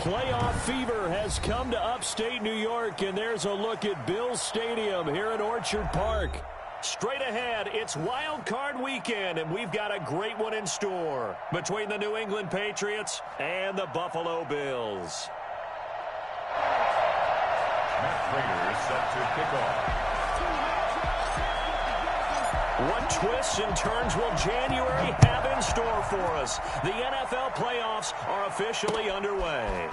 Playoff fever has come to upstate New York, and there's a look at Bills Stadium here at Orchard Park. Straight ahead, it's Wild Card Weekend, and we've got a great one in store between the New England Patriots and the Buffalo Bills. Raiders set to kick off. What twists and turns will January have in store for us? The NFL playoffs are officially underway.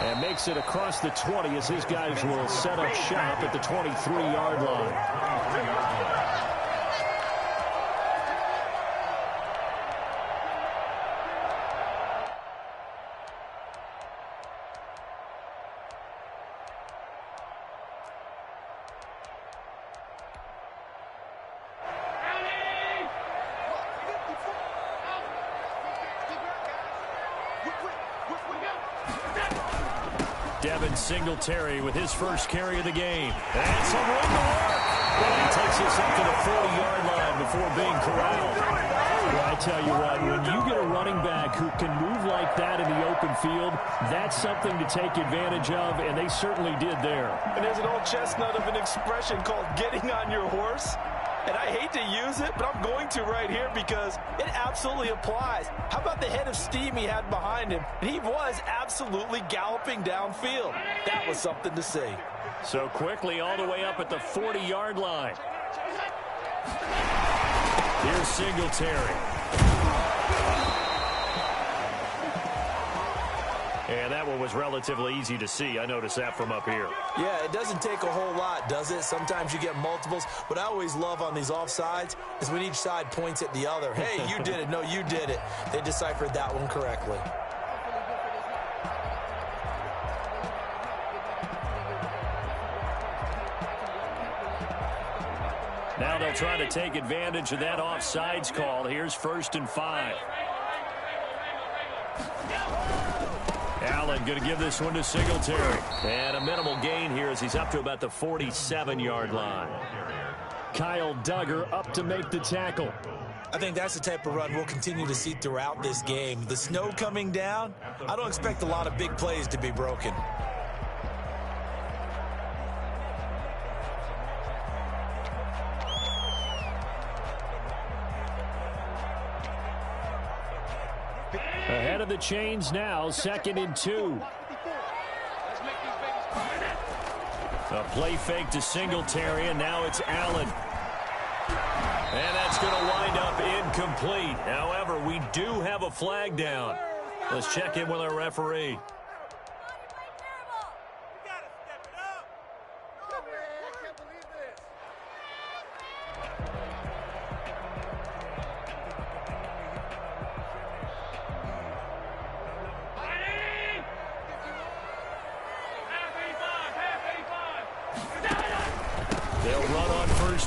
And makes it across the 20 as his guys will set up shop at the 23-yard line. Singletary with his first carry of the game. And some room to work. And he takes us up to the 40-yard line before being corralled. Well, I tell you what, when you get a running back who can move like that in the open field, that's something to take advantage of, and they certainly did there. And there's an old chestnut of an expression called getting on your horse. And I hate to use it, but I'm going to right here because it absolutely applies. How about the head of steam he had behind him? He was absolutely galloping downfield. That was something to see. So quickly all the way up at the 40-yard line. Here's Singletary. And that one was relatively easy to see. I noticed that from up here. Yeah, it doesn't take a whole lot, does it? Sometimes you get multiples. What I always love on these offsides is when each side points at the other. Hey, you did it. No, you did it. They deciphered that one correctly. Now they'll try to take advantage of that offsides call. Here's 1st and 5. Allen going to give this one to Singletary. And a minimal gain here as he's up to about the 47-yard line. Kyle Duggar up to make the tackle. I think that's the type of run we'll continue to see throughout this game. The snow coming down, I don't expect a lot of big plays to be broken. Ahead of the chains now, 2nd and 2. A play fake to Singletary, and now it's Allen. And that's going to wind up incomplete. However, we do have a flag down. Let's check in with our referee.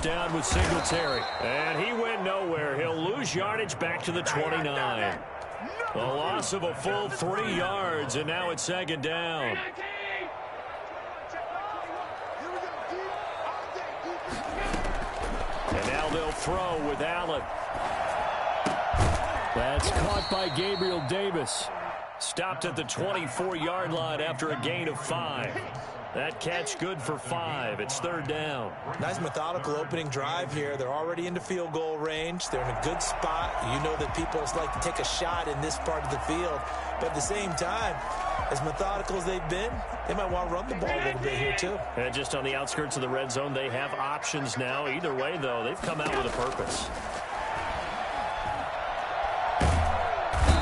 Down with Singletary, and he went nowhere. He'll lose yardage back to the 29. A loss of a full 3 yards, and now it's 2nd down. And now they'll throw with Allen. That's caught by Gabriel Davis. Stopped at the 24-yard line after a gain of 5. That catch good for 5. It's 3rd down. Nice methodical opening drive here. They're already into field goal range. They're in a good spot. You know that people like to take a shot in this part of the field. But at the same time, as methodical as they've been, they might want to run the ball a little bit here too. And just on the outskirts of the red zone, they have options now. Either way, though, they've come out with a purpose.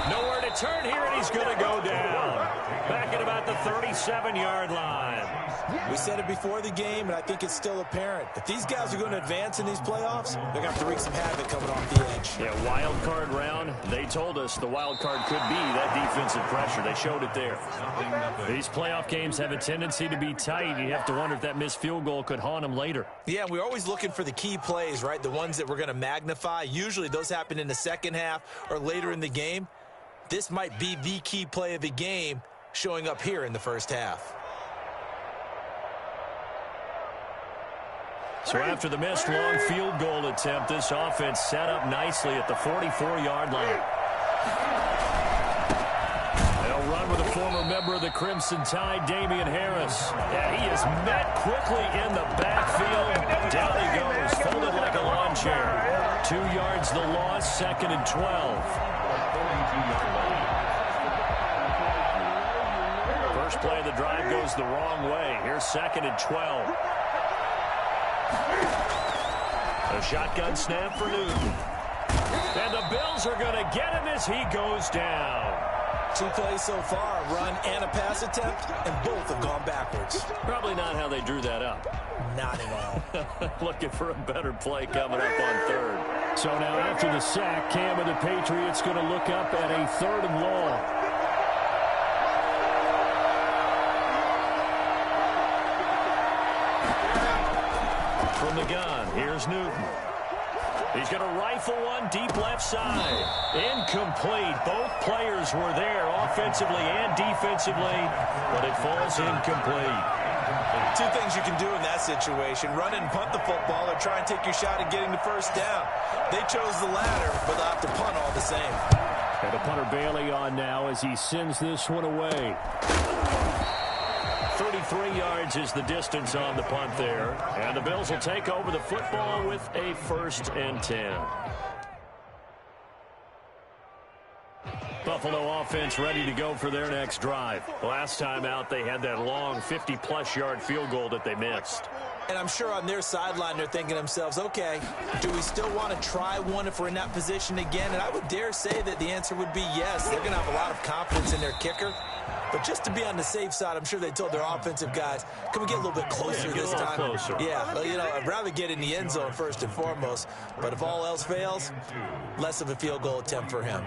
Nowhere to turn here, and he's going to go down. Back at about the 37-yard line. We said it before the game, and I think it's still apparent. If these guys are going to advance in these playoffs, they're going to have to wreak some havoc coming off the edge. Yeah, wild card round. They told us the wild card could be that defensive pressure. They showed it there. These playoff games have a tendency to be tight. You have to wonder if that missed field goal could haunt them later. Yeah, we're always looking for the key plays, right? The ones that we're going to magnify. Usually those happen in the second half or later in the game. This might be the key play of the game showing up here in the first half. So after the missed long field goal attempt, this offense set up nicely at the 44-yard line. They'll run with a former member of the Crimson Tide, Damian Harris. And he is met quickly in the backfield. Down he goes, folded like a lawn chair. 2 yards the loss, 2nd and 12. First play of the drive goes the wrong way. Here's 2nd and 12. A shotgun snap for Newton. And the Bills are going to get him as he goes down. 2 plays so far, a run and a pass attempt, and both have gone backwards. Probably not how they drew that up. Not at all. Looking for a better play coming up on 3rd. So now after the sack, Cam of the Patriots going to look up at a 3rd and long. From the gun, here's Newton. He's going to rifle one deep left side. Incomplete. Both players were there offensively and defensively, but it falls incomplete. 2 things you can do in that situation: run and punt the football, or try and take your shot at getting the first down. They chose the latter, but they'll have to punt all the same. And the punter Bailey on now as he sends this one away. 33 yards is the distance on the punt there. And the Bills will take over the football with a 1st and 10. Buffalo offense ready to go for their next drive. Last time out, they had that long 50-plus yard field goal that they missed. And I'm sure on their sideline they're thinking to themselves, okay, do we still want to try one if we're in that position again? And I would dare say that the answer would be yes. They're going to have a lot of confidence in their kicker. But just to be on the safe side, I'm sure they told their offensive guys, can we get a little bit closer this time? Closer. Yeah, well, you know, I'd rather get in the end zone first and foremost. But if all else fails, less of a field goal attempt for him.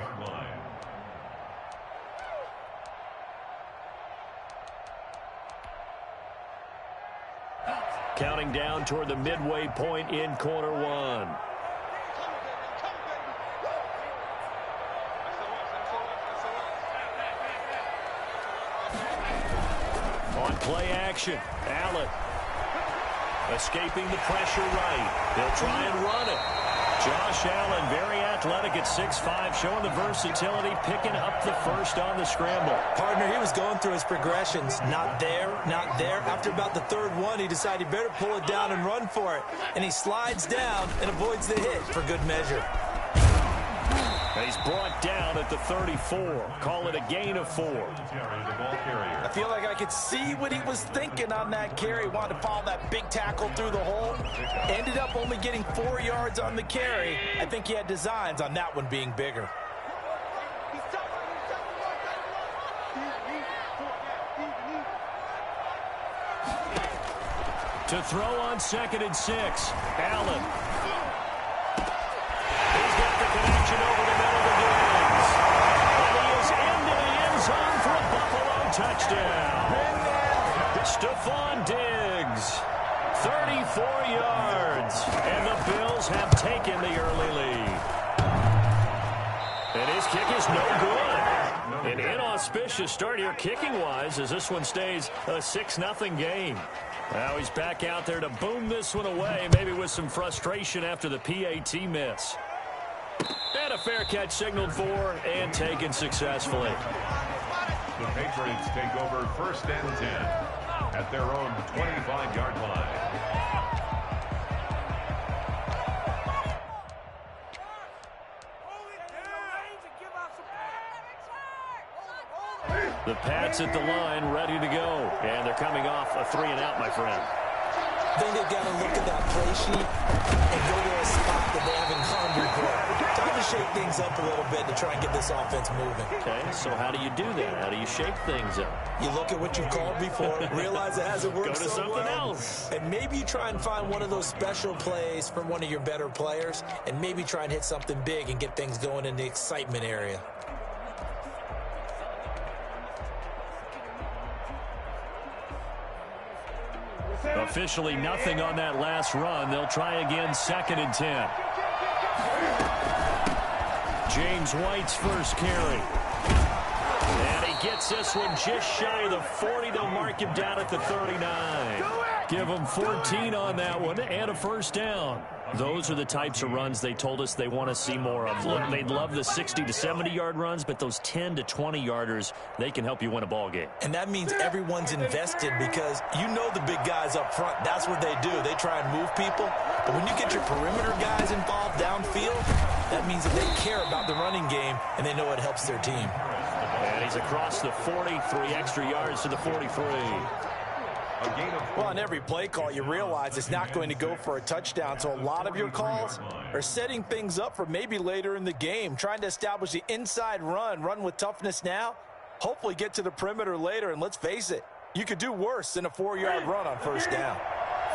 Counting down toward the midway point in quarter 1. On play action, Allen escaping the pressure right. They'll try and run it. Josh Allen, very athletic at 6'5", showing the versatility, picking up the first on the scramble. Partner, he was going through his progressions. Not there, not there. After about the 3rd one, he decided he better pull it down and run for it. And he slides down and avoids the hit for good measure. And he's brought down at the 34. Call it a gain of 4. I feel like I could see what he was thinking on that carry. Wanted to follow that big tackle through the hole. Ended up only getting 4 yards on the carry. I think he had designs on that one being bigger. To throw on 2nd and 6. Allen. He's got the connection over the middle to Diggs. And he is into the end zone for a Buffalo touchdown. Stephon Diggs. 34 yards. And the Bills have taken the early lead. And his kick is no good. An inauspicious start here kicking-wise as this one stays a 6-0 game. Now he's back out there to boom this one away, maybe with some frustration after the PAT miss. And a fair catch signaled for and taken successfully. The Patriots take over 1st and 10 at their own 25-yard line. The Pats at the line, ready to go. And they're coming off a 3-and-out, my friend. I think they've got to look at that play sheet and go to a spot that they haven't gone before. Time to shake things up a little bit to try and get this offense moving. Okay, so how do you do that? How do you shake things up? You look at what you've called before, realize it hasn't worked Go to so something well, else. and maybe you try and find one of those special plays from one of your better players, and maybe try and hit something big and get things going in the excitement area. Officially nothing on that last run. They'll try again, 2nd and 10. James White's first carry. And he gets this one just shy of the 40. They'll mark him down at the 39. Give him 14 on that one and a first down. Those are the types of runs they told us they want to see more of. Look, they'd love the 60 to 70-yard runs, but those 10 to 20-yarders, they can help you win a ball game. And that means everyone's invested because you know the big guys up front. That's what they do. They try and move people. But when you get your perimeter guys involved downfield, that means that they care about the running game, and they know it helps their team. And he's across the 40, 3 extra yards to the 43. Well, on every play call, you realize it's not going to go for a touchdown, so a lot of your calls are setting things up for maybe later in the game, trying to establish the inside run with toughness now, hopefully get to the perimeter later, and let's face it, you could do worse than a 4-yard run on first down.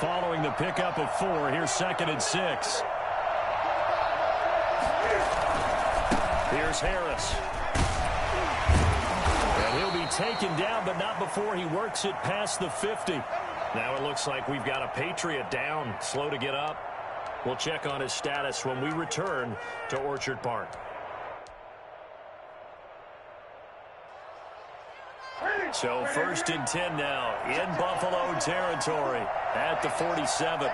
Following the pickup of 4, here's 2nd and 6. Here's Harris. And he'll be taken down, but not before he works it past the 50. Now it looks like we've got a Patriot down, slow to get up. We'll check on his status when we return to Orchard Park. So 1st and 10 now in Buffalo territory at the 47.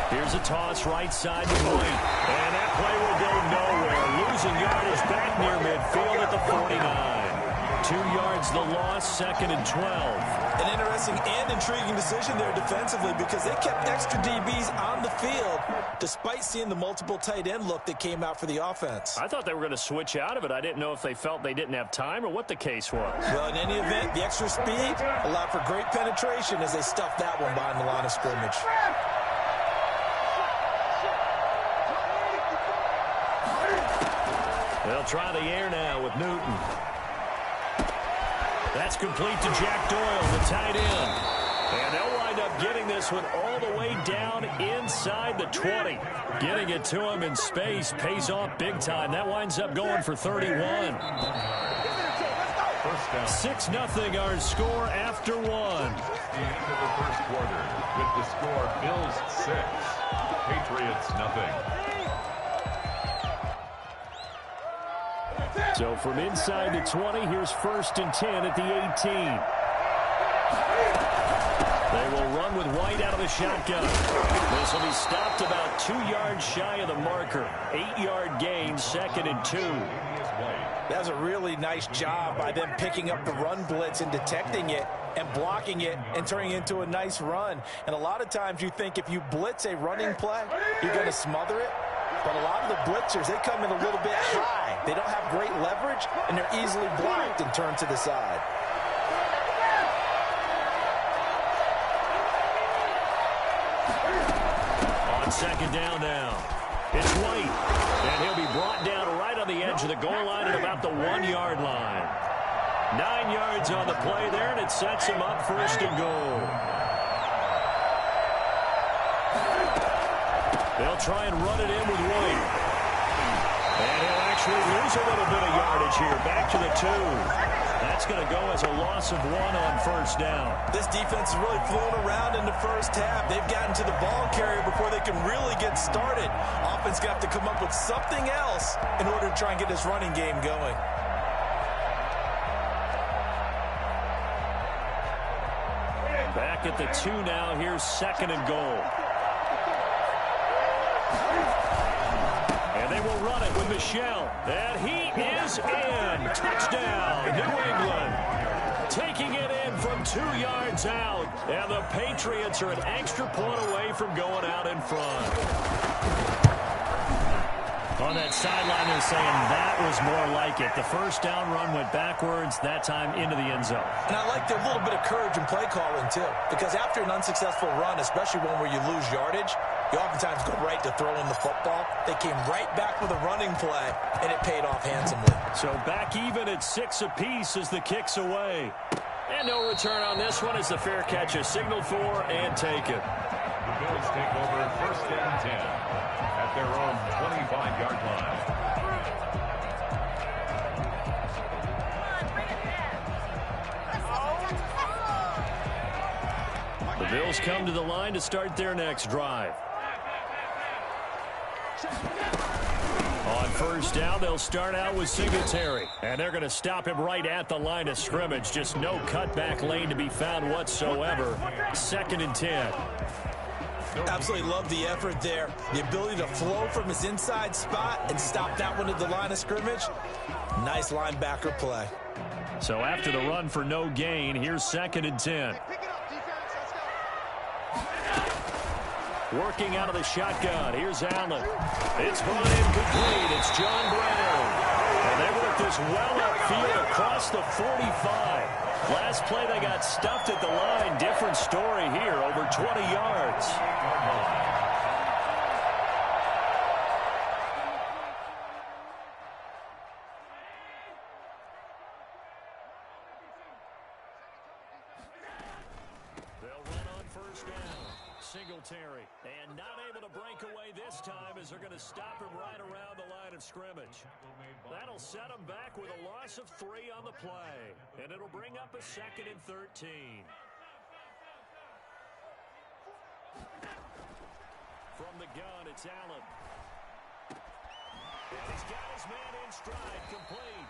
Here's a toss right side to White. And that play will go nowhere. Losing yardage back near midfield at the 49. 2 yards the loss, 2nd and 12. An interesting and intriguing decision there defensively because they kept extra DBs on the field despite seeing the multiple tight end look that came out for the offense. I thought they were going to switch out of it. I didn't know if they felt they didn't have time or what the case was. Well, in any event, the extra speed allowed for great penetration as they stuffed that one behind the line of scrimmage. They'll try the air now with Newton. That's complete to Jack Doyle, the tight end. And they'll wind up getting this one all the way down inside the 20. Getting it to him in space pays off big time. That winds up going for 31. 6-0 our score after 1. The end of the first quarter with the score Bills 6, Patriots nothing. So from inside the 20, here's 1st and 10 at the 18. They will run with White out of the shotgun. This will be stopped about 2 yards shy of the marker. 8-yard gain, 2nd and 2. That was a really nice job by them picking up the run blitz and detecting it and blocking it and turning it into a nice run. And a lot of times you think if you blitz a running play, you're going to smother it. But a lot of the blitzers, they come in a little bit high. They don't have great leverage, and they're easily blocked and turned to the side. On 2nd down now, it's White. And he'll be brought down right on the edge of the goal line at about the 1-yard line. 9 yards on the play there, and it sets him up 1st and goal. They'll try and run it in with White. And he'll actually lose a little bit of yardage here. Back to the 2. That's going to go as a loss of 1 on 1st down. This defense is really flown around in the first half. They've gotten to the ball carrier before they can really get started. Offense got to come up with something else in order to try and get this running game going. Back at the 2 now. Here's 2nd and goal. And they will run it with Michel. And he is in. Touchdown, New England. Taking it in from 2 yards out. And the Patriots are an extra point away from going out in front. On that sideline, they're saying that was more like it. The first down run went backwards, that time into the end zone. And I like a little bit of courage in play calling, too. Because after an unsuccessful run, especially one where you lose yardage, you oftentimes go right to throwing the football. They came right back with a running play, and it paid off handsomely. So back even at 6 apiece as the kick's away. And no return on this one as the fair catch is signaled for and taken. The Bills take over 1st and 10 at their own 25-yard line. The Bills come to the line to start their next drive. On 1st down, they'll start out with Singletary. And they're going to stop him right at the line of scrimmage. Just no cutback lane to be found whatsoever. 2nd and 10. Absolutely love the effort there. The ability to flow from his inside spot and stop that one at the line of scrimmage. Nice linebacker play. So after the run for no gain, here's 2nd and 10. Working out of the shotgun. Here's Allen. It's brought in complete. It's John Brown. And they work this well upfield across the 45. Last play they got stuffed at the line. Different story here. Over 20 yards. They'll run on 1st down. Singletary. And not able to break away this time as they're going to stop him right around the line of scrimmage. That'll set him back with a loss of 3 on the play. And it'll bring up a 2nd and 13. From the gun, it's Allen. And he's got his man in stride, complete.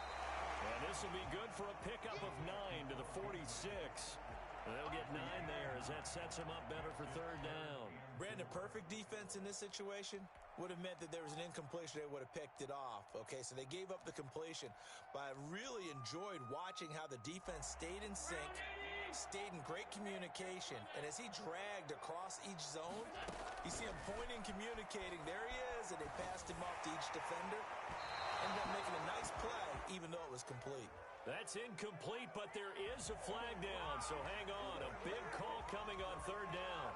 And this will be good for a pickup of 9 to the 46. They'll get 9 there as that sets him up better for 3rd down. Brandon, perfect defense in this situation would have meant that there was an incompletion. They would have picked it off. Okay, so they gave up the completion. But I really enjoyed watching how the defense stayed in sync, stayed in great communication. And as he dragged across each zone, you see him pointing, communicating. There he is, and they passed him off to each defender. Ended up making a nice play, even though it was complete. That's incomplete, but there is a flag down, so hang on. A big call coming on 3rd down.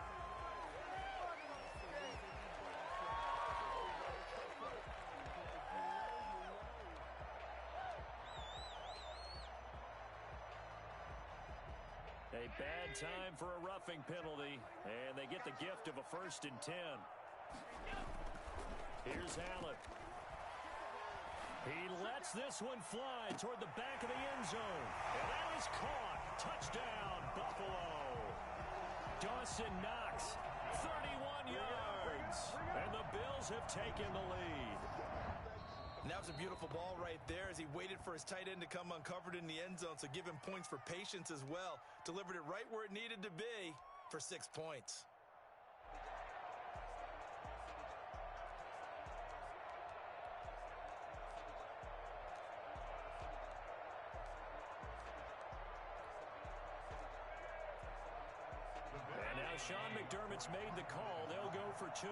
A bad time for a roughing penalty, and they get the gift of a 1st and 10. Here's Allen. He lets this one fly toward the back of the end zone. And that is caught. Touchdown, Buffalo. Dawson Knox, 31 yards. And the Bills have taken the lead. And that was a beautiful ball right there as he waited for his tight end to come uncovered in the end zone. So give him points for patience as well. Delivered it right where it needed to be for 6 points. Sean McDermott's made the call. They'll go for 2.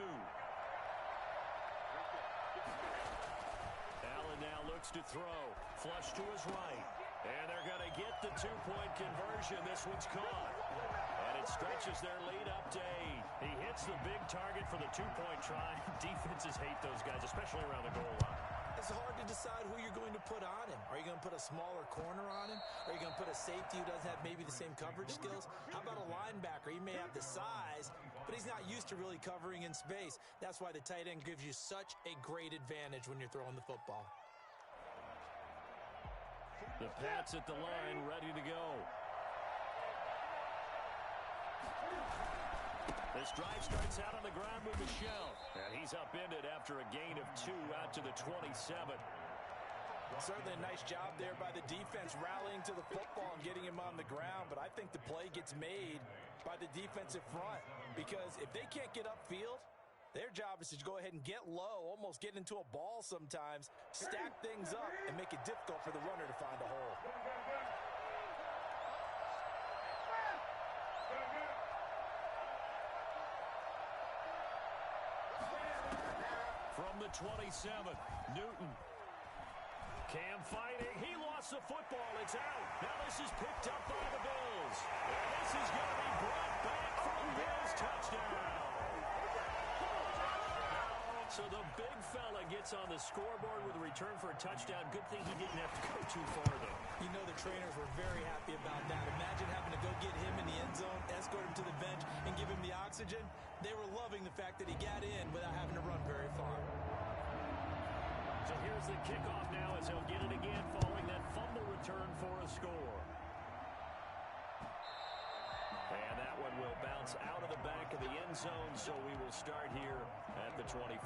Allen now looks to throw. Flush to his right. And they're going to get the 2-point conversion. This one's caught. And it stretches their lead up to 8. He hits the big target for the 2-point try. Defenses hate those guys, especially around the goal line. It's hard to decide who you're going to put on him. Are you going to put a smaller corner on him? Are you going to put a safety who doesn't have maybe the same coverage skills? How about a linebacker? He may have the size, but he's not used to really covering in space. That's why the tight end gives you such a great advantage when you're throwing the football. The Pats at the line, ready to go. This drive starts out on the ground with Michel. And he's upended after a gain of 2 out to the 27. Certainly a nice job there by the defense rallying to the football and getting him on the ground. But I think the play gets made by the defensive front. Because if they can't get upfield, their job is to go ahead and get low, almost get into a ball sometimes, stack things up, and make it difficult for the runner to find a hole. From the 27, Newton. Cam fighting. He lost the football. It's out. Now this is picked up by the Bills. And this is going to be brought back for a Bills touchdown. So the big fella gets on the scoreboard with a return for a touchdown. Good thing he didn't have to go too far, though. You know the trainers were very happy about that. Imagine having to go get him in the end zone, escort him to the bench, and give him the oxygen. They were loving the fact that he got in without having to run very far. So here's the kickoff now as he'll get it again following that fumble return for a score. And that one will bounce out of the back of the end zone, so we will start here at the 25.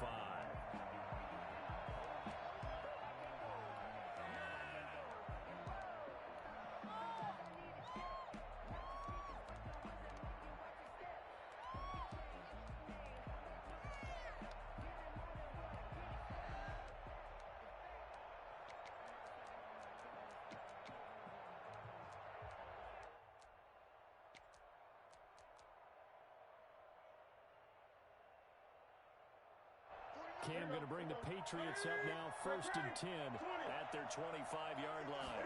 Cam going to bring the Patriots up now 1st and 10 at their 25-yard line.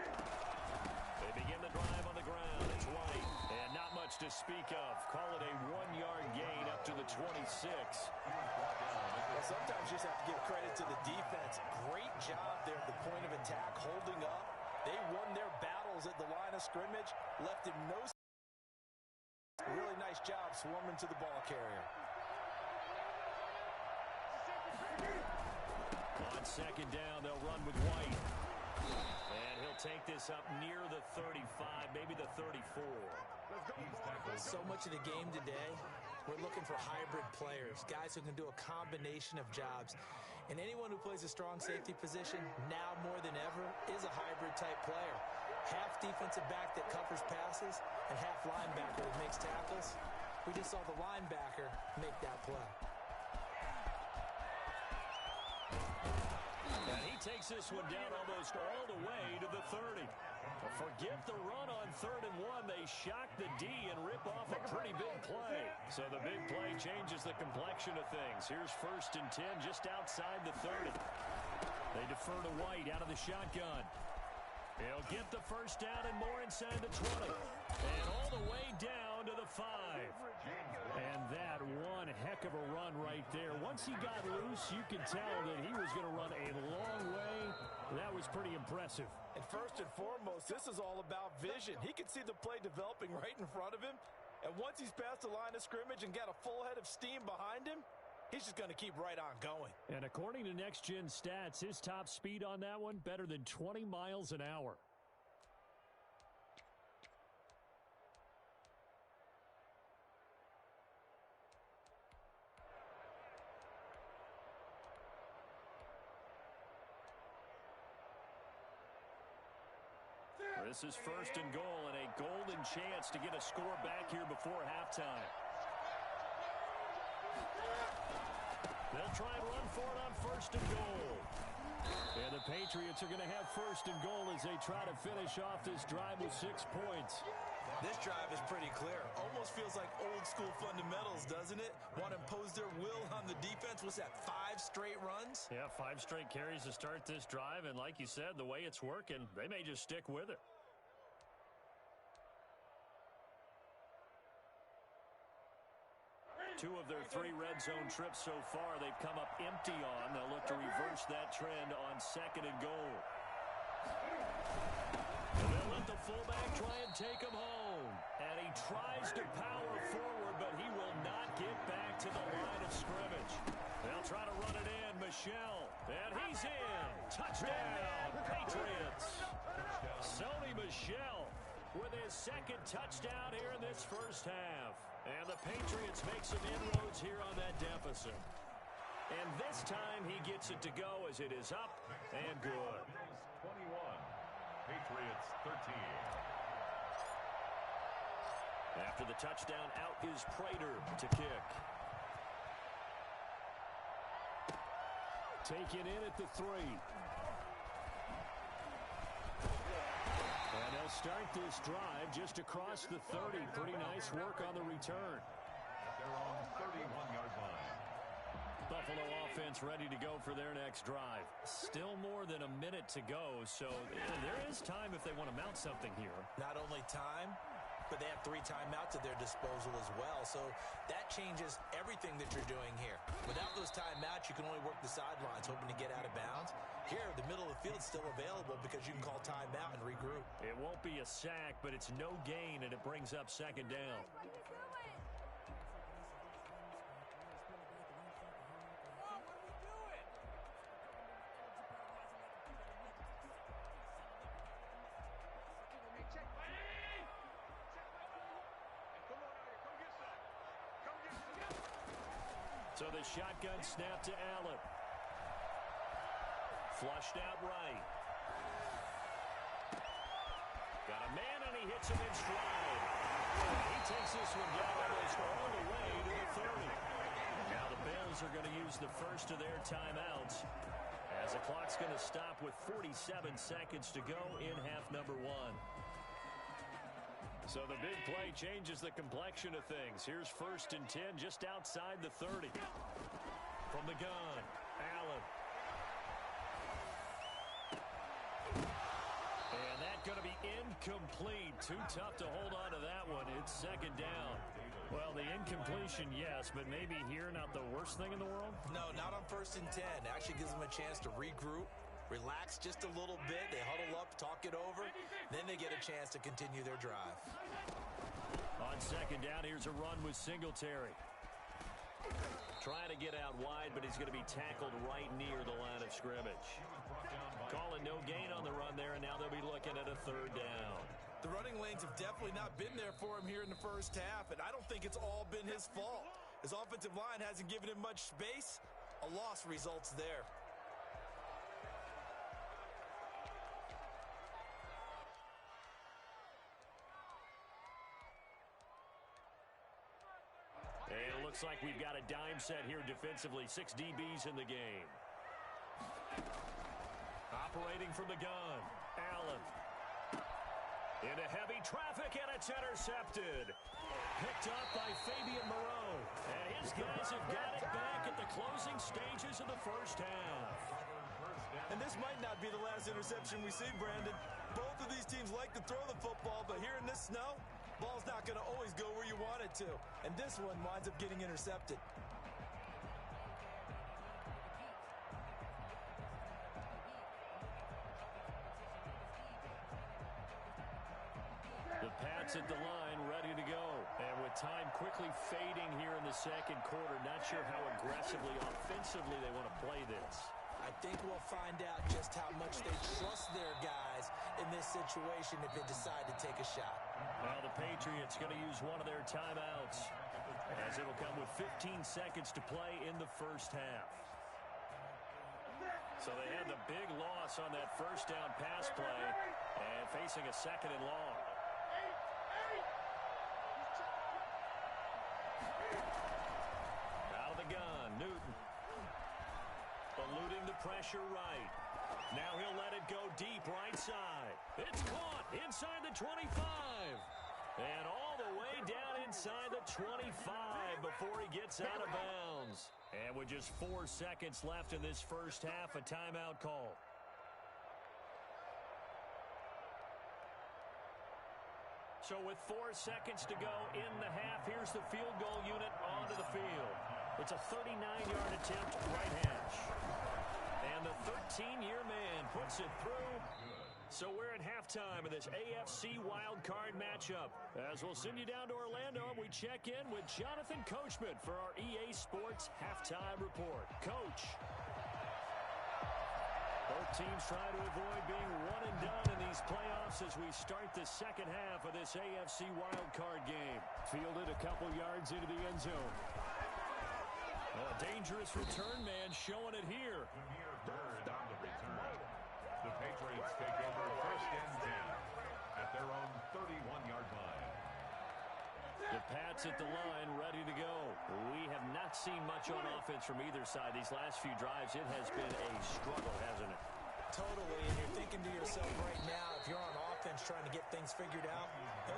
They begin the drive on the ground. It's White. And not much to speak of. Call it a 1-yard gain up to the 26. Well, sometimes you just have to give credit to the defense. Great job there at the point of attack, holding up. They won their battles at the line of scrimmage, left him no. Really nice job swarming to the ball carrier. On 2nd down, they'll run with White. And he'll take this up near the 35, maybe the 34. So much of the game today, we're looking for hybrid players, guys who can do a combination of jobs. And anyone who plays a strong safety position, now more than ever, is a hybrid-type player. Half defensive back that covers passes and half linebacker that makes tackles. We just saw the linebacker make that play. And he takes this one down almost all the way to the 30. Forget the run on 3rd and 1. They shock the D and rip off a pretty big play. So the big play changes the complexion of things. Here's 1st and 10 just outside the 30. They defer to White out of the shotgun. He'll get the 1st down and more inside the 20. And all the way down to the 5. And that one heck of a run right there. Once he got loose, you could tell that he was going to run a long way. That was pretty impressive. And first and foremost, this is all about vision. He could see the play developing right in front of him. And once he's past the line of scrimmage and got a full head of steam behind him, he's just going to keep right on going. And according to Next Gen Stats, his top speed on that one, better than 20 miles an hour. This is 1st and goal and a golden chance to get a score back here before halftime. They'll try and run for it on 1st and goal. And the Patriots are going to have 1st and goal as they try to finish off this drive with 6 points. This drive is pretty clear. Almost feels like old school fundamentals, doesn't it? Want to impose their will on the defense. What's that, 5 straight runs? Yeah, 5 straight carries to start this drive. And like you said, the way it's working, they may just stick with it. Two of their 3 red zone trips so far, they've come up empty on. They'll look to reverse that trend on 2nd and goal. And they'll let the fullback try and take him home. And he tries to power forward, but he will not get back to the line of scrimmage. They'll try to run it in. Michelle, and he's in. Touchdown, Patriots. Sony Michel with his 2nd touchdown here in this first half. And the Patriots make some inroads here on that deficit. And this time he gets it to go as it is up and good. 21, Patriots 13. After the touchdown, out is Prater to kick. Taken in at the 3. And they'll start this drive just across the 30. Pretty nice work on the return. They're on 31-yard line. Buffalo offense ready to go for their next drive. Still more than a minute to go, so there is time if they want to mount something here. Not only time, but they have 3 timeouts at their disposal as well. So that changes everything that you're doing here. Without those timeouts, you can only work the sidelines, hoping to get out of bounds. Here, the middle of the field is still available because you can call timeout and regroup. It won't be a sack, but it's no gain, and it brings up 2nd down. So the shotgun snap to Allen. Flushed out right. Got a man, and he hits him in stride. He takes this one down almost all the way to the 30. Now the Bills are going to use the first of their timeouts as the clock's going to stop with 47 seconds to go in half number 1. So the big play changes the complexion of things. Here's 1st and 10 just outside the 30. From the gun, Going to be incomplete. Too tough to hold on to that one. It's second down. Well, the incompletion, yes, but maybe here not the worst thing in the world? No, not on 1st and 10. It actually gives them a chance to regroup, relax just a little bit. They huddle up, talk it over. Then they get a chance to continue their drive. On second down, here's a run with Singletary. Trying to get out wide, but he's going to be tackled right near the line of scrimmage. Calling no gain on the run there, and now they'll be looking at a third down. The running lanes have definitely not been there for him here in the first half, and I don't think it's all been his fault. His offensive line hasn't given him much space. A loss results there. And it looks like we've got a dime set here defensively. 6 DBs in the game. Operating from the gun. Allen. Into heavy traffic, and it's intercepted. Picked up by Fabian Moreau. And his guys have got it back at the closing stages of the first half. And this might not be the last interception we see, Brandon. Both of these teams like to throw the football, but here in this snow, ball's not going to always go where you want it to. And this one winds up getting intercepted. The Pats at the line, ready to go. And with time quickly fading here in the second quarter, not sure how aggressively, offensively they want to play this. I think we'll find out just how much they trust their guys in this situation if they decide to take a shot. Well, the Patriots going to use one of their timeouts, as it'll come with 15 seconds to play in the first half. So they had the big loss on that first down pass play and facing a second and long. Out of the gun, Newton. Eluding the pressure right. Now he'll let it go deep right side. It's caught inside the 25. And all the way down inside the 25 before he gets out of bounds. And with just 4 seconds left in this first half, a timeout call. So with 4 seconds to go in the half, here's the field goal unit onto the field. It's a 39-yard attempt, right hash. And the 13-year man puts it through. So we're at halftime of this AFC wildcard matchup. As we'll send you down to Orlando, and we check in with Jonathan Coachman for our EA Sports Halftime Report. Coach. Both teams trying to avoid being one and done in these playoffs as we start the second half of this AFC wildcard game. Fielded a couple yards into the end zone. A dangerous return man showing it here. Bird on the return. The Patriots take over 1st and 10 at their own 31-yard line. The Pats at the line, ready to go. We have not seen much on offense from either side these last few drives. It has been a struggle, hasn't it? Totally, and you're thinking to yourself right now, if you're on offense trying to get things figured out,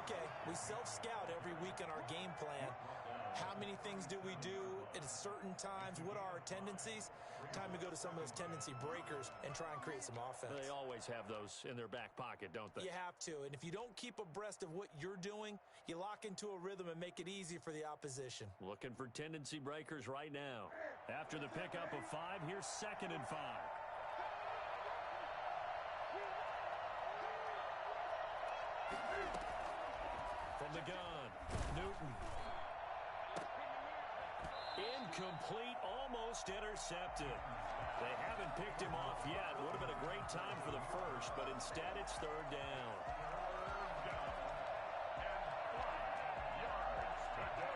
okay, we self-scout every week on our game plan. How many things do we do at certain times? What are our tendencies? Time to go to some of those tendency breakers and try and create some offense. They always have those in their back pocket, don't they? You have to, and if you don't keep abreast of what you're doing, you lock into a rhythm and make it easy for the opposition. Looking for tendency breakers right now. After the pickup of 5, here's 2nd and 5. From the gun, Newton. Incomplete, almost intercepted. They haven't picked him off yet. Would have been a great time for the first, but instead it's 3rd down. 3rd down and 5 yards to go.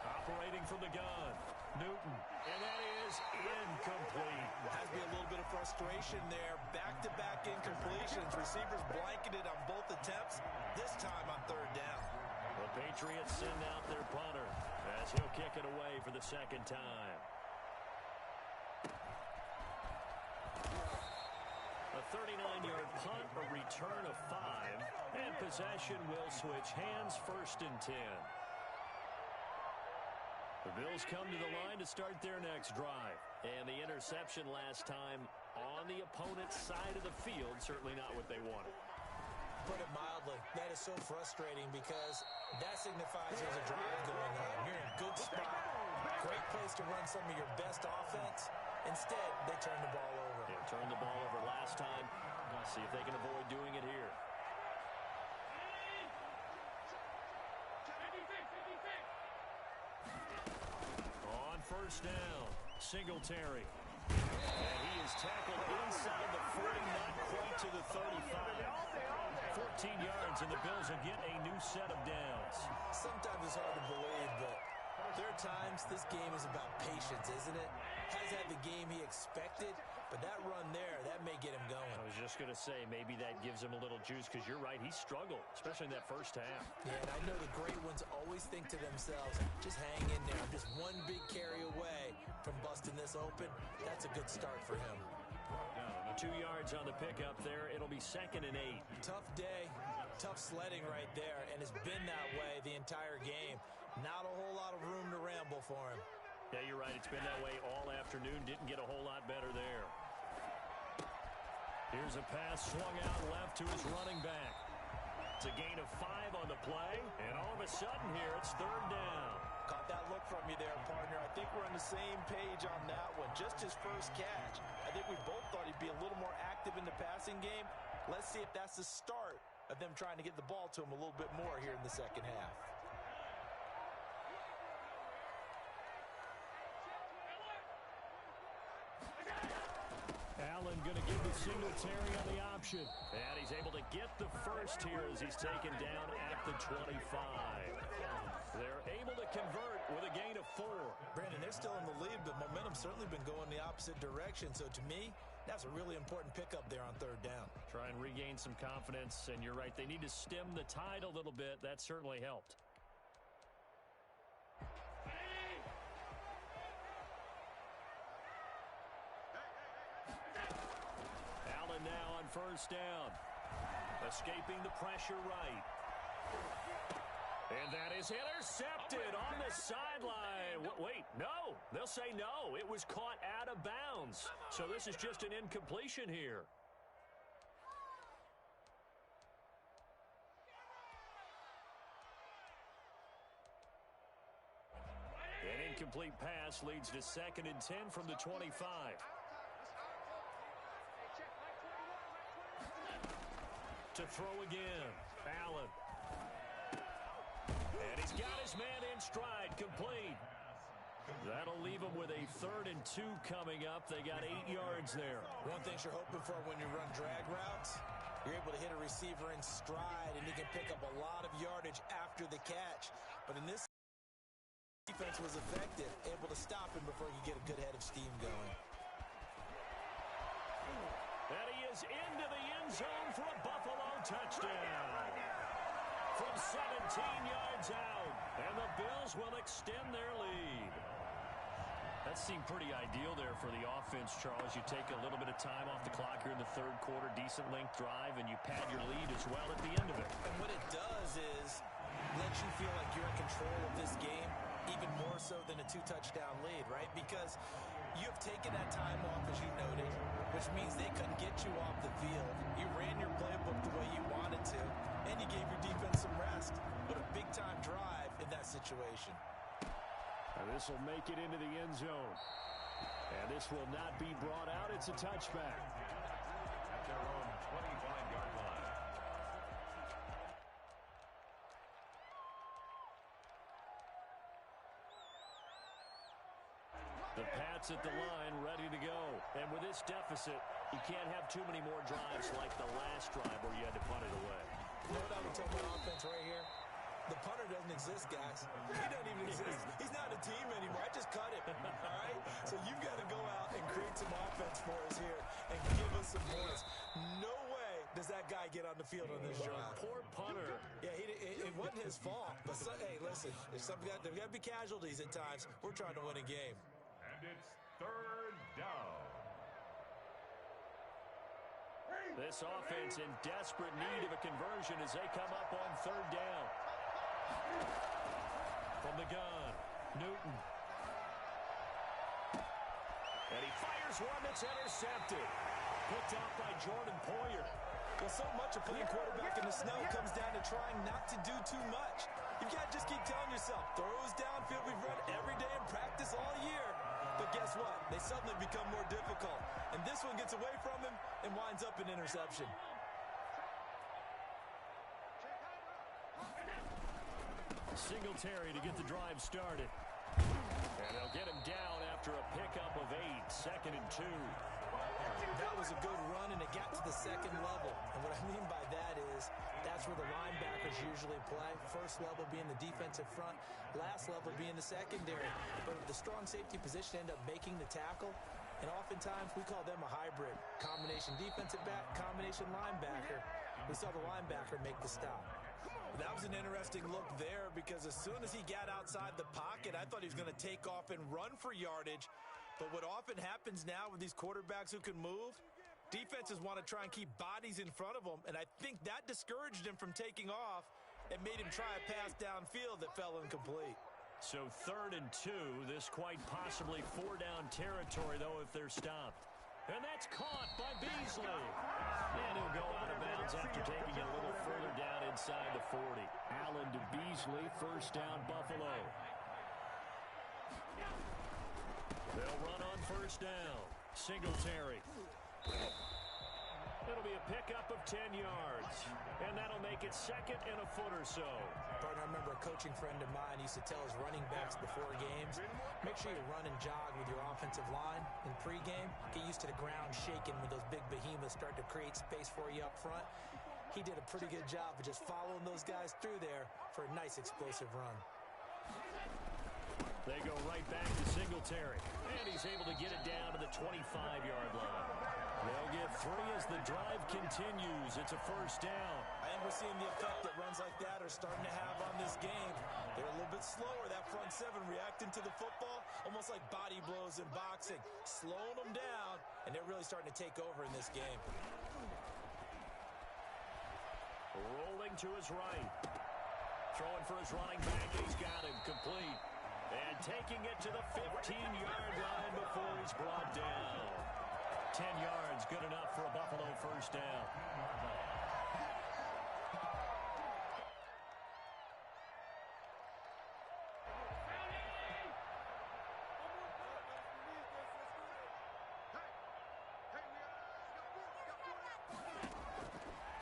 Operating from the gun, Newton, and that is incomplete. Has to be a little bit of frustration there. Back-to-back incompletions. Receivers blanketed on both attempts, this time on 3rd down. The Patriots send out their punter as he'll kick it away for the second time. A 39-yard punt, a return of 5, and possession will switch hands, 1st and 10. The Bills come to the line to start their next drive. And the interception last time on the opponent's side of the field, certainly not what they wanted. Put it mildly, that is so frustrating because that signifies there's a drive going on. You're in a good spot. Great place to run some of your best offense. Instead, they turn the ball over. Yeah, turned the ball over last time. See if they can avoid doing it here. On 1st down, Singletary. And he is tackled inside the 40, not quite to the 35. 14 yards, and the Bills will get a new set of downs. Sometimes it's hard to believe, but there are times this game is about patience, isn't it? Has had the game he expected, but that run there, that may get him going. I was just going to say, maybe that gives him a little juice, because you're right, he struggled, especially in that first half. Yeah, and I know the great ones always think to themselves, just hang in there. I'm just one big carry away from busting this open. That's a good start for him. 2 yards on the pickup there. It'll be 2nd and 8. Tough day, tough sledding right there, and it's been that way the entire game. Not a whole lot of room to ramble for him. Yeah, you're right. It's been that way all afternoon. Didn't get a whole lot better there. Here's a pass swung out left to his running back. It's a gain of 5 on the play, and all of a sudden here, it's 3rd down. Caught that look from you there, partner. I think we're on the same page on that one. Just his first catch. I think we both thought he'd be a little more active in the passing game. Let's see if that's the start of them trying to get the ball to him a little bit more here in the second half. Allen going to give the Singletary on the option. And he's able to get the first here as he's taken down at the 25. They're able to convert with a gain of 4. Brandon, they're still in the lead, but momentum's certainly been going the opposite direction. So to me, that's a really important pickup there on 3rd down. Try and regain some confidence, and you're right, they need to stem the tide a little bit. That certainly helped. Allen now on 1st down. Escaping the pressure right. And that is intercepted on the sideline. Wait, no. They'll say no. It was caught out of bounds. So this is just an incompletion here. An incomplete pass leads to 2nd and 10 from the 25. To throw again. Allen. And he's got his man in stride, complete. That'll leave him with a 3rd and 2 coming up. They got 8 yards there. One thing you're hoping for when you run drag routes, you're able to hit a receiver in stride, and he can pick up a lot of yardage after the catch. But in this defense was effective, able to stop him before he could get a good head of steam going. And he is into the end zone for a Buffalo touchdown. From 17 yards out, and the Bills will extend their lead. That seemed pretty ideal there for the offense, Charles. You take a little bit of time off the clock here in the 3rd quarter, decent length drive, and you pad your lead as well at the end of it. And what it does is let you feel like you're in control of this game, even more so than a 2-touchdown lead, right? Because you have taken that time off, as you noted, which means they couldn't get you off the field. You ran your playbook the way you wanted to, and you gave your defense some rest. What a big-time drive in that situation. And this will make it into the end zone. And this will not be brought out. It's a touchback. At their own 25-yard line. The Pats at the line, ready to go. And with this deficit, you can't have too many more drives like the last drive where you had to punt it away. You know what I would tell my offense right here? The punter doesn't exist, guys. He doesn't even exist. He's not a team anymore. I just cut him, all right? So you've got to go out and create some offense for us here and give us some points. No way does that guy get on the field on this drive. Poor punter. Yeah, it wasn't his fault. But, hey, listen, there's got to be casualties at times. We're trying to win a game. And it's 3rd down. This offense in desperate need of a conversion as they come up on third down. From the gun, Newton. And he fires one that's intercepted. Picked off by Jordan Poyer. Well, so much of playing quarterback in the snow comes down to trying not to do too much. You can't just keep telling yourself, throws downfield we've run every day in practice all year. But guess what? They suddenly become more difficult. And this one gets away from him and winds up an interception. Singletary to get the drive started. And they'll get him down after a pickup of 8, 2nd and 2. That was a good run, and it got to the second level. And what I mean by that is that's where the linebackers usually play. First level being the defensive front, last level being the secondary. But the strong safety position end up making the tackle, and oftentimes we call them a hybrid. Combination defensive back, combination linebacker. We saw the linebacker make the stop. That was an interesting look there because as soon as he got outside the pocket, I thought he was going to take off and run for yardage. But what often happens now with these quarterbacks who can move, defenses want to try and keep bodies in front of them, and I think that discouraged him from taking off and made him try a pass downfield that fell incomplete. So 3rd and 2, this quite possibly 4-down territory, though, if they're stopped. And that's caught by Beasley. And he'll go out of bounds after taking it a little further down inside the 40. Allen to Beasley, 1st down, Buffalo. They'll run on 1st down. Singletary. It'll be a pickup of 10 yards. And that'll make it 2nd and a foot or so. Partner, I remember a coaching friend of mine used to tell his running backs before games, make sure you run and jog with your offensive line in pregame. Get used to the ground shaking when those big behemoths start to create space for you up front. He did a pretty good job of just following those guys through there for a nice explosive run. They go right back to Singletary. And he's able to get it down to the 25-yard line. They'll get 3 as the drive continues. It's a 1st down. I think we're seeing the effect that runs like that are starting to have on this game. They're a little bit slower, that front 7, reacting to the football, almost like body blows in boxing, slowing them down, and they're really starting to take over in this game. Rolling to his right. Throwing for his running back, and he's got him complete. And taking it to the 15-yard line before he's brought down. 10 yards, good enough for a Buffalo 1st down.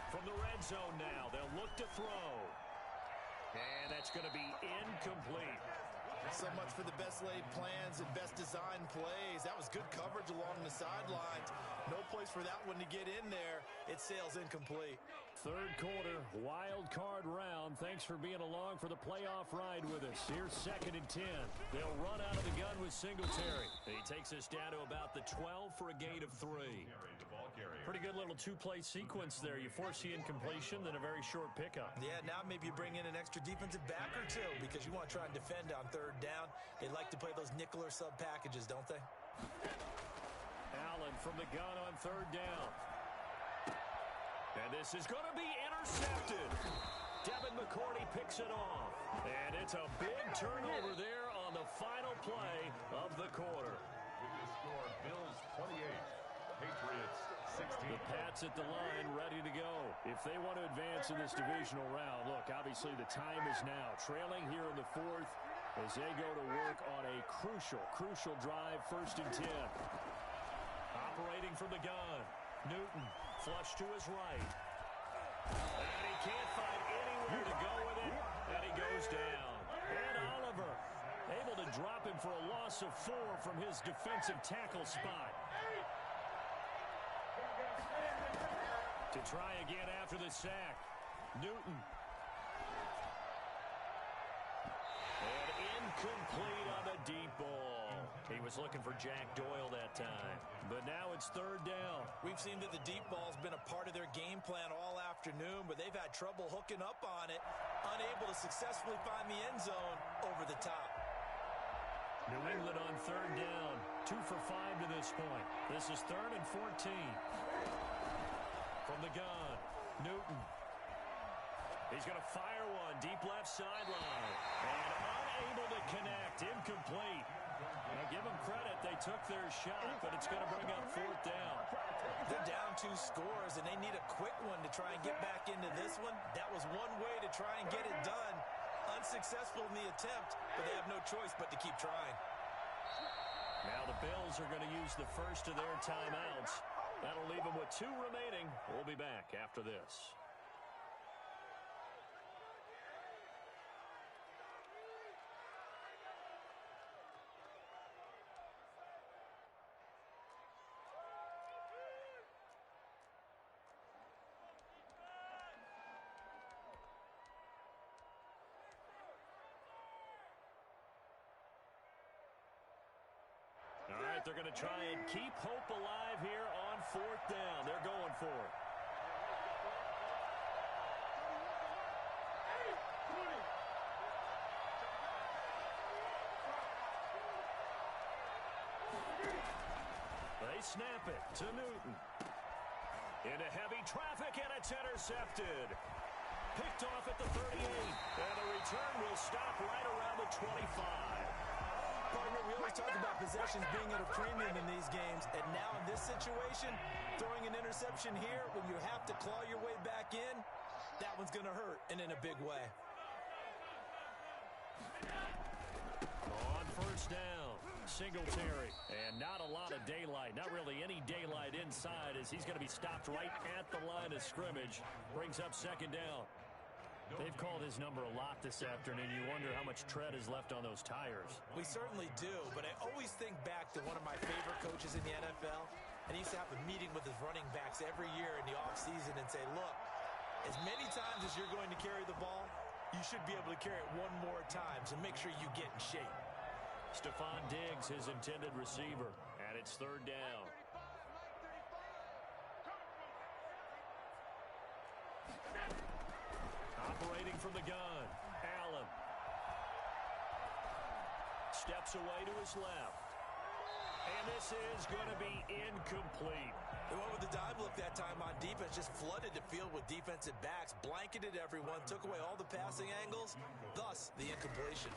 From the red zone now, they'll look to throw. And that's going to be incomplete. So much for the best laid plans and best designed plays. That was good coverage along the sidelines. No place for that one to get in there. It sails incomplete. 3rd quarter, wild card round. Thanks for being along for the playoff ride with us. Here's 2nd and 10. They'll run out of the gun with Singletary. He takes us down to about the 12 for a gain of 3. Pretty good little 2-play sequence there. You force the incompletion, then a very short pickup. Yeah, now maybe you bring in an extra defensive back or 2 because you want to try and defend on 3rd down. They like to play those nickel or sub packages, don't they? Allen from the gun on 3rd down. And this is going to be intercepted. Devin McCourty picks it off. And it's a big turnover there on the final play of the quarter. With the score, Bills 28, Patriots 16. The Pats at the line ready to go. If they want to advance in this divisional round, look, obviously the time is now. Trailing here in the 4th as they go to work on a crucial drive, 1st and 10. Operating from the gun. Newton, flush to his right. And he can't find anywhere to go with it. And he goes down. And Oliver able to drop him for a loss of 4 from his defensive tackle spot. To try again after the sack. Newton. And incomplete on the deep ball. He was looking for Jack Doyle that time. But now it's 3rd down. We've seen that the deep ball's been a part of their game plan all afternoon, but they've had trouble hooking up on it, unable to successfully find the end zone over the top. New England on 3rd down. 2 for 5 to this point. This is 3rd and 14. From the gun, Newton. He's going to fire one deep left sideline. And unable to connect. Incomplete. Now give them credit. They took their shot, but it's going to bring up fourth down. They're down 2 scores, and they need a quick one to try and get back into this one. That was one way to try and get it done. Unsuccessful in the attempt, but they have no choice but to keep trying. Now the Bills are going to use the first of their timeouts. That'll leave them with 2 remaining. We'll be back after this. All right, they're going to try and keep hope alive here on fourth down. They're going for it. They snap it to Newton. Into heavy traffic, and it's intercepted. Picked off at the 38. And the return will stop right around the 25. Partner, we always talk about possessions being at a premium in these games, and now in this situation, throwing an interception here when you have to claw your way back in, that one's going to hurt, and in a big way. On first down, Singletary, and not a lot of daylight, not really any daylight inside as he's going to be stopped right at the line of scrimmage. Brings up second down. They've called his number a lot this afternoon. You wonder how much tread is left on those tires. We certainly do, but I always think back to one of my favorite coaches in the NFL, and he used to have a meeting with his running backs every year in the offseason and say, look, as many times as you're going to carry the ball, you should be able to carry it one more time, so make sure you get in shape. Stephon Diggs, his intended receiver, and it's third down. Operating from the gun, Allen. Steps away to his left. And this is going to be incomplete. They went with the dive look that time on defense, just flooded the field with defensive backs, blanketed everyone, took away all the passing angles, thus the incompletion.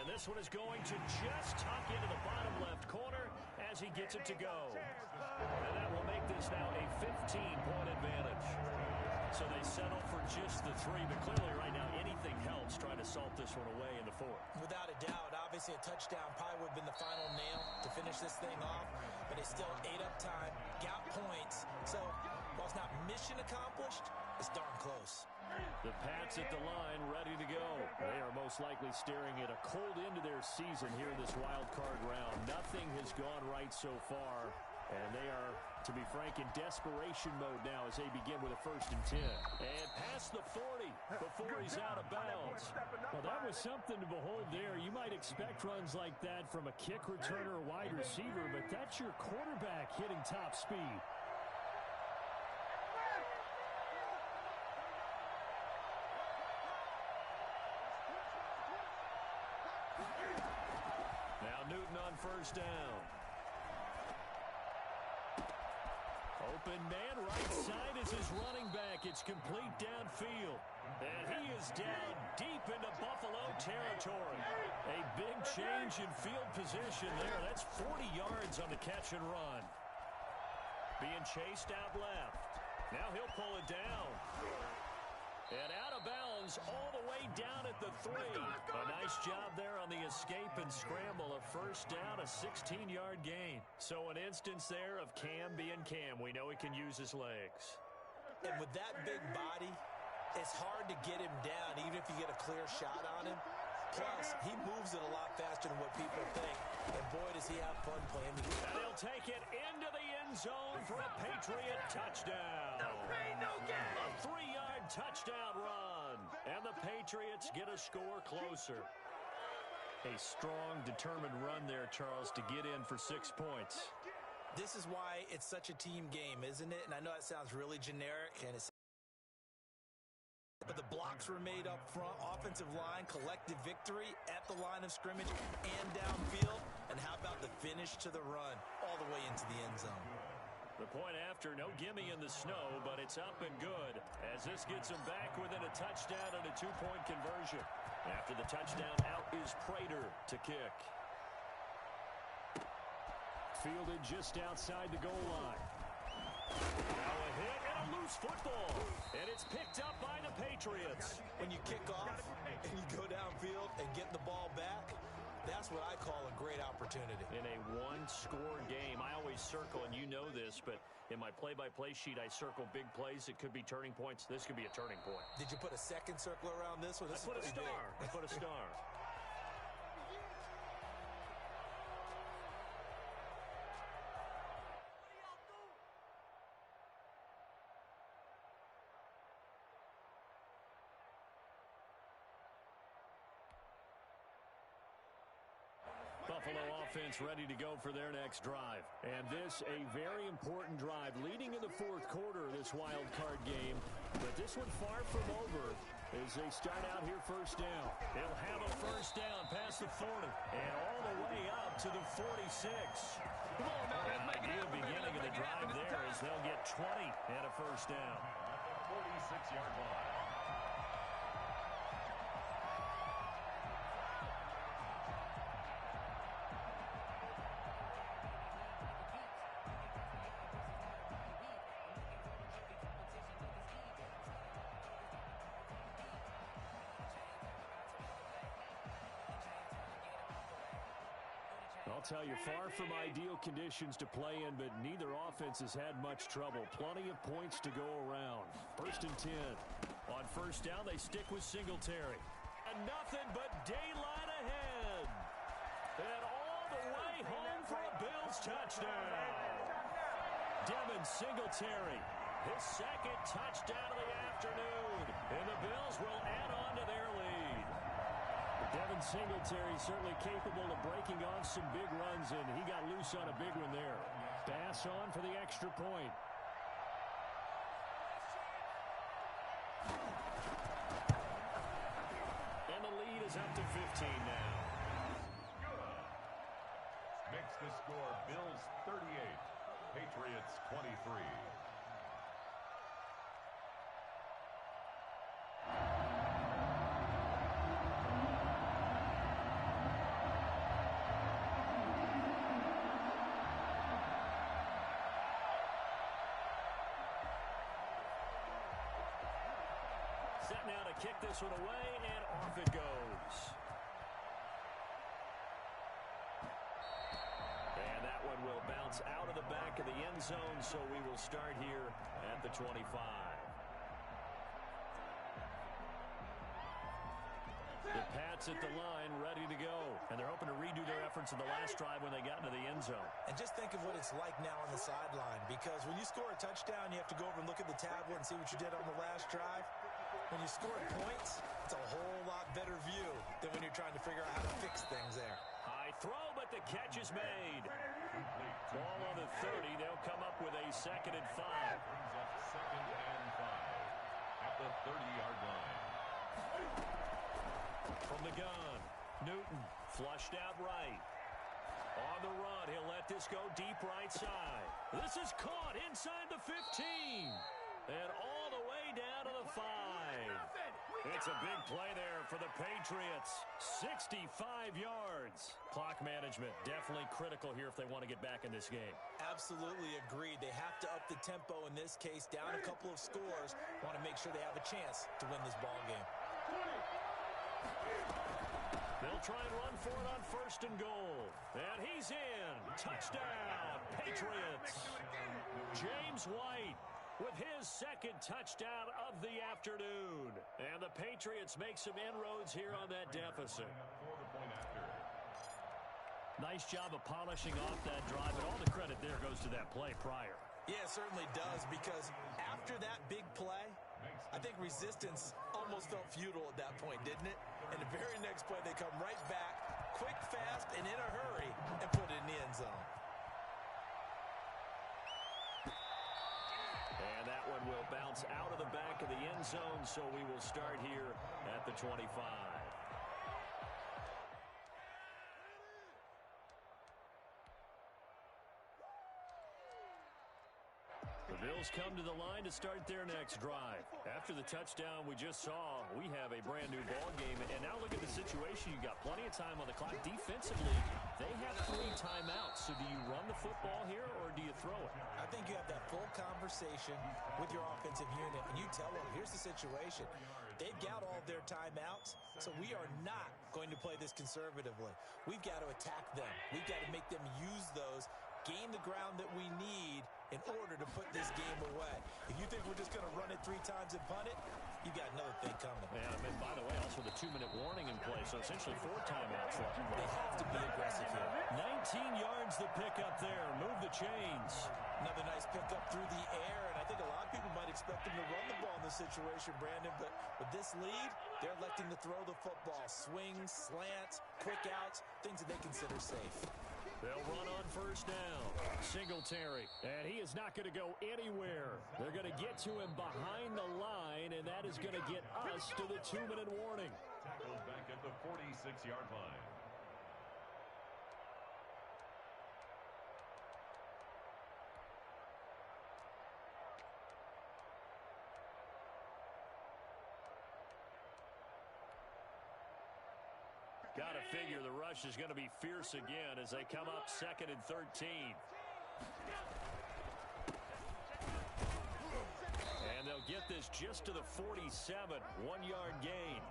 And this one is going to just tuck into the bottom left corner as he gets it to go. And that will make this now a 15-point advantage. So they settle for just the 3, but clearly right now anything helps trying to salt this one away in the 4th. Without a doubt, obviously a touchdown probably would have been the final nail to finish this thing off, but they still ate up time, got points. So while it's not mission accomplished, it's darn close. The Pats at the line ready to go. They are most likely staring at a cold end to their season here in this wild card round. Nothing has gone right so far. And they are, to be frank, in desperation mode now as they begin with a 1st and 10. And past the 40 before he's out of bounds. Well, that was something to behold there. You might expect runs like that from a kick returner or wide receiver, but that's your quarterback hitting top speed. Now Newton on first down. Open man, right side is his running back. It's complete downfield. And he is down deep into Buffalo territory. A big change in field position there. That's 40 yards on the catch and run. Being chased out left. Now he'll pull it down. And out of bounds all the way down at the 3. A nice job there on the escape and scramble. A first down, a 16-yard gain. So an instance there of Cam being Cam. We know he can use his legs. And with that big body, it's hard to get him down, even if you get a clear shot on him. Plus, he moves it a lot faster than what people think. And boy, does he have fun playing the game. And he'll take it into the end zone for a Patriot touchdown. No pain, no gain. A 3-yard touchdown run. And the Patriots get a score closer. A strong, determined run there, Charles, to get in for 6 points. This is why it's such a team game, isn't it? And I know that sounds really generic, and it's but the blocks were made up front, offensive line, collective victory at the line of scrimmage and downfield. And how about the finish to the run all the way into the end zone? The point after, no gimme in the snow, but it's up and good as this gets him back within a touchdown and a two-point conversion. After the touchdown, out is Prater to kick. Fielded just outside the goal line. Now a hit and a loose football. And it's picked up by the Patriots. When you kick off and you go downfield and get the ball back, that's what I call a great opportunity. In a one-score game, I always circle, and you know this, but in my play-by-play sheet, I circle big plays. It could be turning points. This could be a turning point. Did you put a second circle around this one? I put a star. I put a star. Buffalo offense ready to go for their next drive. And this, a very important drive leading in the fourth quarter of this wild card game. But this one far from over as they start out here first down. They'll have a first down past the 40 and all the way up to the 46. An ideal beginning of the drive there as they'll get 20 and a first down. At the 46-yard line. I'll tell you, far from ideal conditions to play in, but neither offense has had much trouble. Plenty of points to go around. 1st and 10. On first down, they stick with Singletary. And nothing but daylight ahead. And all the way home for a Bills touchdown. Devin Singletary, his second touchdown of the afternoon. And the Bills will add on to their lead. Devin Singletary certainly capable of breaking off some big runs, and he got loose on a big one there. Pass on for the extra point. And the lead is up to 15 now. Good. Makes the score Bills 38, Patriots 23. Set now to kick this one away, and off it goes. And that one will bounce out of the back of the end zone, so we will start here at the 25. The Pats at the line, ready to go. And they're hoping to redo their efforts in the last drive when they got into the end zone. And just think of what it's like now on the sideline, because when you score a touchdown, you have to go over and look at the tablet and see what you did on the last drive. When you score points, it's a whole lot better view than when you're trying to figure out how to fix things there. High throw, but the catch is made. Ball on the 30. They'll come up with a 2nd and 5. Brings up 2nd and 5 at the 30-yard line. From the gun, Newton flushed out right. On the run, he'll let this go deep right side. This is caught inside the 15. And all the way down to the 5. It's a big play there for the Patriots. 65 yards. Clock management definitely critical here if they want to get back in this game. Absolutely agreed. They have to up the tempo in this case, down a couple of scores. Want to make sure they have a chance to win this ball game. They'll try and run for it on 1st and goal. And he's in. Touchdown, Patriots. James White with his 2nd touchdown of the afternoon. And the Patriots make some inroads here on that deficit. Nice job of polishing off that drive, and all the credit there goes to that play prior. Yeah, it certainly does, because after that big play, I think resistance almost felt futile at that point, didn't it? And the very next play, they come right back, quick, fast, and in a hurry, and put it in the end zone. And that one will bounce out of the back of the end zone, so we will start here at the 25. The Bills come to the line to start their next drive. After the touchdown we just saw, we have a brand new ball game. And now look at the situation. You've got plenty of time on the clock. Defensively, they have 3 timeouts. So do you run the football here or do you throw it? I think you have that full conversation with your offensive unit, and you tell them, here's the situation. They've got all of their timeouts, so we are not going to play this conservatively. We've got to attack them. We've got to make them use those, gain the ground that we need in order to put this game away. If you think we're just going to run it 3 times and punt it, you got another thing coming. Yeah, and by the way, also the 2-minute warning in play, so essentially 4 timeouts left. They have to be aggressive here. 19 yards the pickup there. Move the chains. Another nice pickup through the air, and I think a lot of people might expect them to run the ball in this situation, Brandon, but with this lead, they're electing to throw the football. Swings, slants, quick outs, things that they consider safe. They'll run on first down. Singletary. And he is not going to go anywhere. They're going to get to him behind the line, and that is going to get us to the 2-minute warning. Tackled back at the 46-yard line. Got to figure the rush is going to be fierce again as they come up 2nd and 13. And they'll get this just to the 47, 1-yard gain.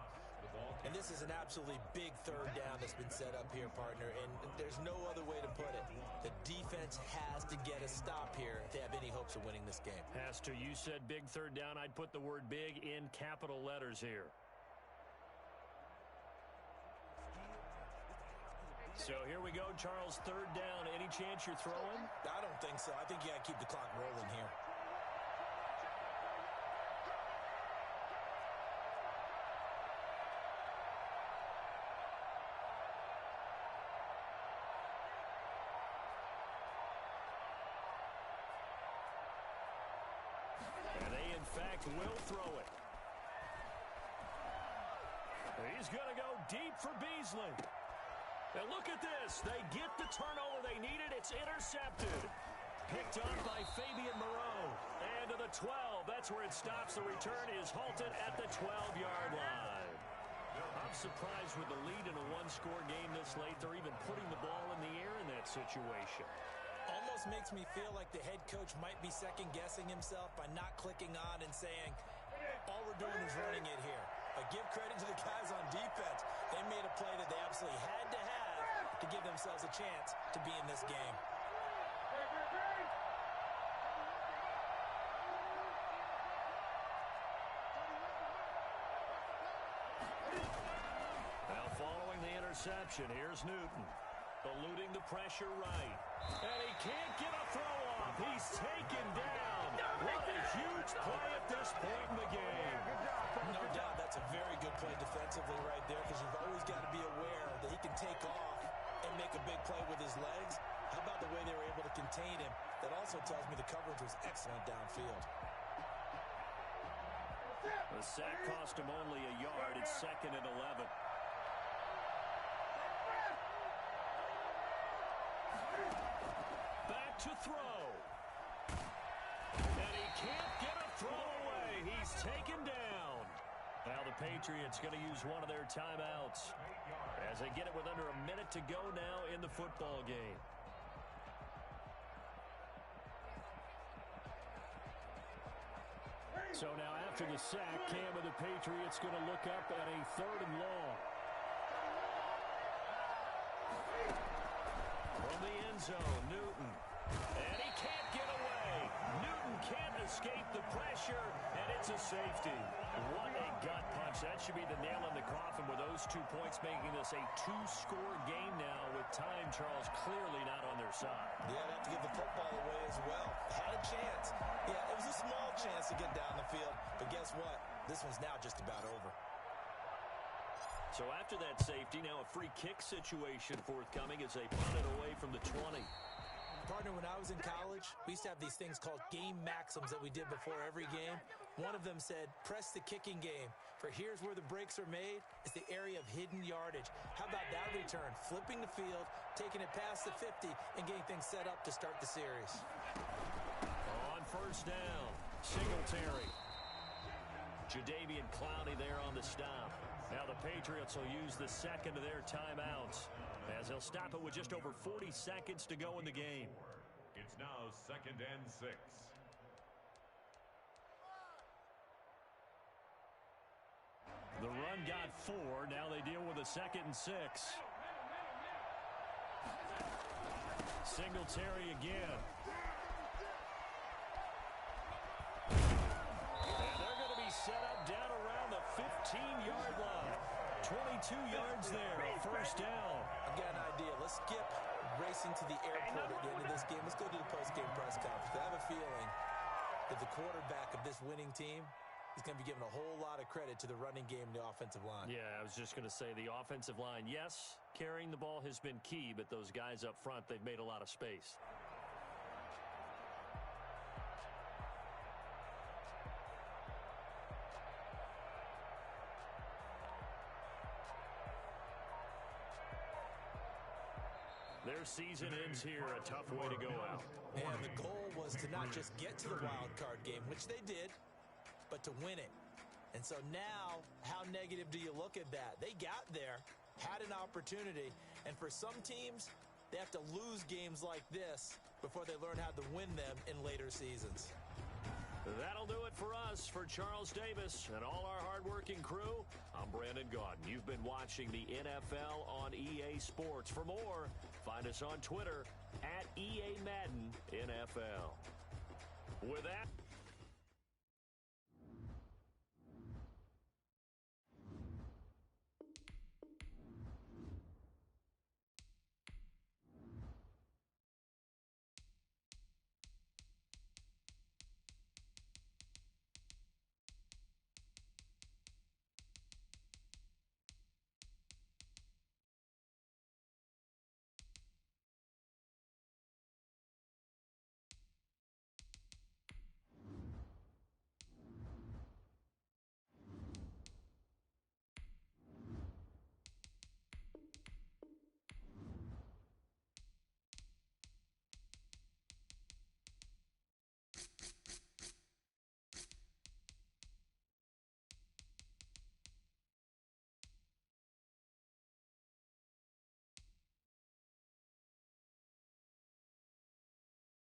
And this is an absolutely big 3rd down that's been set up here, partner, and there's no other way to put it. The defense has to get a stop here if they have any hopes of winning this game. Has to. You said big 3rd down. I'd put the word big in capital letters here. So here we go, Charles, 3rd down. Any chance you're throwing? I don't think so. I think you got to keep the clock rolling here. And they, in fact, will throw it. He's going to go deep for Beasley. And look at this. They get the turnover they needed. It's intercepted. Picked up by Fabian Moreau. And to the 12. That's where it stops. The return is halted at the 12-yard line. I'm surprised with the lead in a 1-score game this late. They're even putting the ball in the air in that situation. Almost makes me feel like the head coach might be second-guessing himself by not clicking on and saying, all we're doing is running it here. But give credit to the guys on defense. They made a play that they absolutely had to have to give themselves a chance to be in this game. Now following the interception, here's Newton. Eluding the pressure right. And he can't get a throw off. He's taken down. What a huge play at this point in the game. No doubt that's a very good play defensively right there, because you've always got to be aware that he can take off and make a big play with his legs. How about the way they were able to contain him? That also tells me the coverage was excellent downfield. The sack cost him only a yard. It's 2nd and 11. Back to throw. And he can't get a throw away. He's taken down. Now the Patriots going to use one of their timeouts as they get it with under a minute to go now in the football game. So now after the sack, Cam of the Patriots going to look up at a 3rd and long. From the end zone, Newton. And he can't get away. Newton can't escape the pressure, and it's a safety. What a gut punch. That should be the nail in the coffin with those 2 points, making this a 2-score game now with time, Charles, clearly not on their side. Yeah, they have to give the football away as well. Had a chance. Yeah, it was a small chance to get down the field, but guess what? This one's now just about over. So after that safety, now a free kick situation forthcoming as they punt it away from the 20. Partner, when I was in college, we used to have these things called game maxims that we did before every game. One of them said, press the kicking game, for here's where the breaks are made. It's the area of hidden yardage. How about that return? Flipping the field, taking it past the 50, and getting things set up to start the series. On first down. Singletary. Jadeveon Clowney there on the stop. Now the Patriots will use the second of their timeouts as they'll stop it with just over 40 seconds to go in the game. It's now 2nd and 6. The run got 4. Now they deal with a 2nd and 6. Singletary again. And they're going to be set up down around the 15-yard line. 22 yards there, first down. I've got an idea. Let's skip racing to the airport at the end of this game. Let's go to the post-game press conference. I have a feeling that the quarterback of this winning team is going to be given a whole lot of credit to the running game and the offensive line. Yeah, I was just going to say the offensive line, yes, carrying the ball has been key, but those guys up front, they've made a lot of space. Their season ends here, a tough way to go out. And the goal was to not just get to the wild card game, which they did, but to win it. And so now, how negative do you look at that? They got there, had an opportunity, and for some teams, they have to lose games like this before they learn how to win them in later seasons. That'll do it for us. For Charles Davis and all our hardworking crew, I'm Brandon Gaudin. You've been watching the NFL on EA Sports. For more, find us on Twitter at EA Madden NFL. With that...